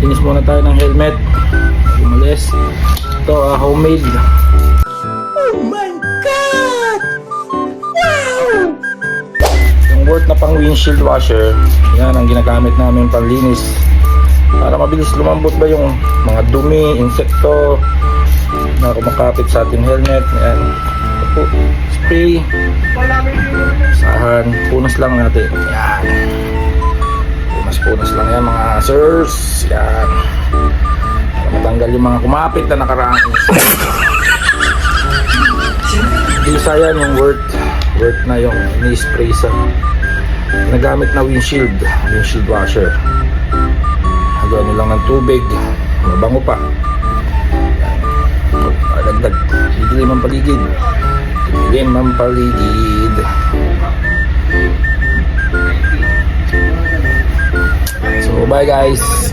Linis muna tayo ng helmet. Umalis. Ito, homemade. Oh my God! Wow! Yung worth na pang windshield washer, yan ang ginagamit namin panlinis. Para mabilis lumambot ba yung mga dumi, insekto na kumakapit sa ating helmet. Yan. Ito, spray. Sahan. Punas lang natin. Yan. Punas lang yan mga sirs. Yan. Para matanggal yung mga kumapit na nakaraan. Isa yan yung worth na yung ini-spray sa nagamit na windshield washer. Hagano lang ng tubig, mabango pa. Dagdag, dilim ang paligid. Dilim ang paligid. So bye guys.